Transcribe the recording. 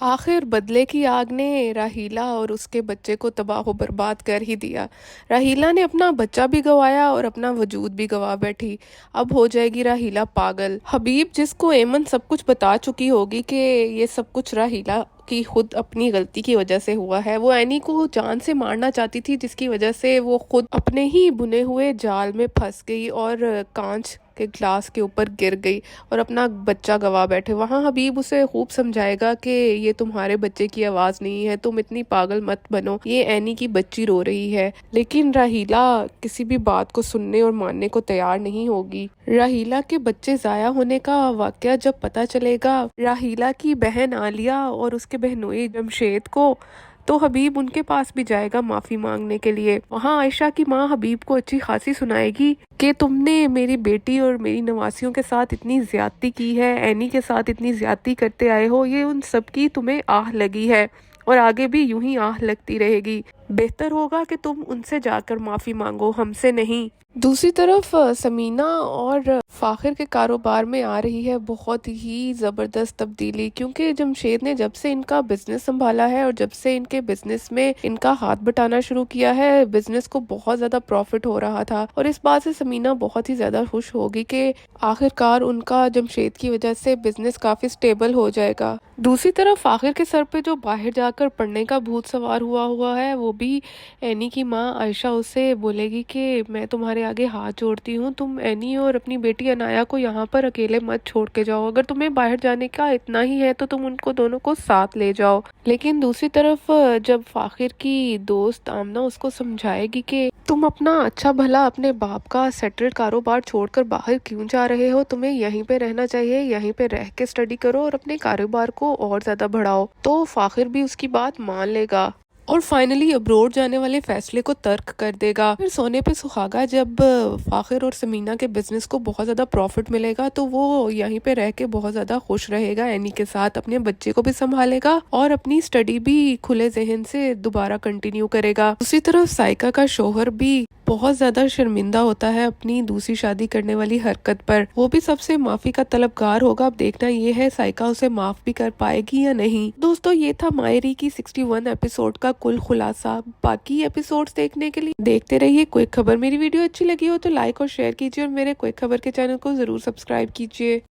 आखिर बदले की आग ने राहीला और उसके बच्चे को तबाह बर्बाद कर ही दिया। राहीला ने अपना बच्चा भी गंवाया और अपना वजूद भी गंवा बैठी। अब हो जाएगी राहीला पागल। हबीब, जिसको एमन सब कुछ बता चुकी होगी कि ये सब कुछ राहीला की खुद अपनी गलती की वजह से हुआ है, वो एनी को जान से मारना चाहती थी, जिसकी वजह से वो खुद अपने ही बुने हुए जाल में फंस गई और कांच के ग्लास के ऊपर गिर गई और अपना बच्चा गवा बैठे। वहाँ हबीब उसे खूब समझाएगा कि ये तुम्हारे बच्चे की आवाज़ नहीं है, तुम इतनी पागल मत बनो, ये एनी की बच्ची रो रही है। लेकिन राहीला किसी भी बात को सुनने और मानने को तैयार नहीं होगी। राहीला के बच्चे ज़ाया होने का वाकया जब पता चलेगा राहीला की बहन आलिया और उसके बहनोई जमशेद को, तो हबीब उनके पास भी जाएगा माफ़ी मांगने के लिए। वहाँ आयशा की माँ हबीब को अच्छी खासी सुनाएगी कि तुमने मेरी बेटी और मेरी नवासियों के साथ इतनी ज्यादती की है, एनी के साथ इतनी ज्यादती करते आए हो, ये उन सब की तुम्हें आह लगी है और आगे भी यूं ही आह लगती रहेगी। बेहतर होगा कि तुम उनसे जाकर माफ़ी मांगो, हमसे नहीं। दूसरी तरफ समीना और फाखिर के कारोबार में आ रही है बहुत ही ज़बरदस्त तब्दीली, क्योंकि जमशेद ने जब से इनका बिजनेस संभाला है और जब से इनके बिजनेस में इनका हाथ बटाना शुरू किया है, बिजनेस को बहुत ज़्यादा प्रॉफिट हो रहा था। और इस बात से समीना बहुत ही ज़्यादा खुश होगी कि आखिरकार उनका जमशेद की वजह से बिजनेस काफ़ी स्टेबल हो जाएगा। दूसरी तरफ फाखिर के सर पे जो बाहर जाकर पढ़ने का भूत सवार हुआ है, वो भी एनी की माँ आयशा उससे बोलेगी कि मैं तुम्हारे आगे हाथ जोड़ती हूँ, तुम एनी और अपनी बेटी अनाया को यहाँ पर अकेले मत छोड़ के जाओ। अगर तुम्हें बाहर जाने का इतना ही है तो तुम उनको दोनों को साथ ले जाओ। लेकिन दूसरी तरफ जब फाखिर की दोस्त आमना उसको समझाएगी कि तुम अपना अच्छा भला अपने बाप का सेटल्ड कारोबार छोड़कर बाहर क्यों जा रहे हो, तुम्हें यहीं पे रहना चाहिए, यहीं पे रह के स्टडी करो और अपने कारोबार को और ज्यादा बढ़ाओ, तो फाखिर भी उसकी बात मान लेगा और फाइनली अब्रोड जाने वाले फैसले को तर्क कर देगा। फिर सोने पे सुहागा, जब फाखिर और समीना के बिजनेस को बहुत ज़्यादा प्रॉफिट मिलेगा तो वो यहीं पे रह के बहुत ज़्यादा खुश रहेगा एनी के साथ, अपने बच्चे को भी संभालेगा और अपनी स्टडी भी खुले जहन से दोबारा कंटिन्यू करेगा। दूसरी तरफ साइका का शोहर भी बहुत ज्यादा शर्मिंदा होता है अपनी दूसरी शादी करने वाली हरकत पर, वो भी सबसे माफी का तलबगार होगा। अब देखना ये है साइका उसे माफ भी कर पाएगी या नहीं। दोस्तों, ये था मायरी की 61 एपिसोड का कुल खुलासा। बाकी एपिसोड्स देखने के लिए देखते रहिए क्विक खबर। मेरी वीडियो अच्छी लगी हो तो लाइक और शेयर कीजिए और मेरे क्विक खबर के चैनल को जरूर सब्सक्राइब कीजिए।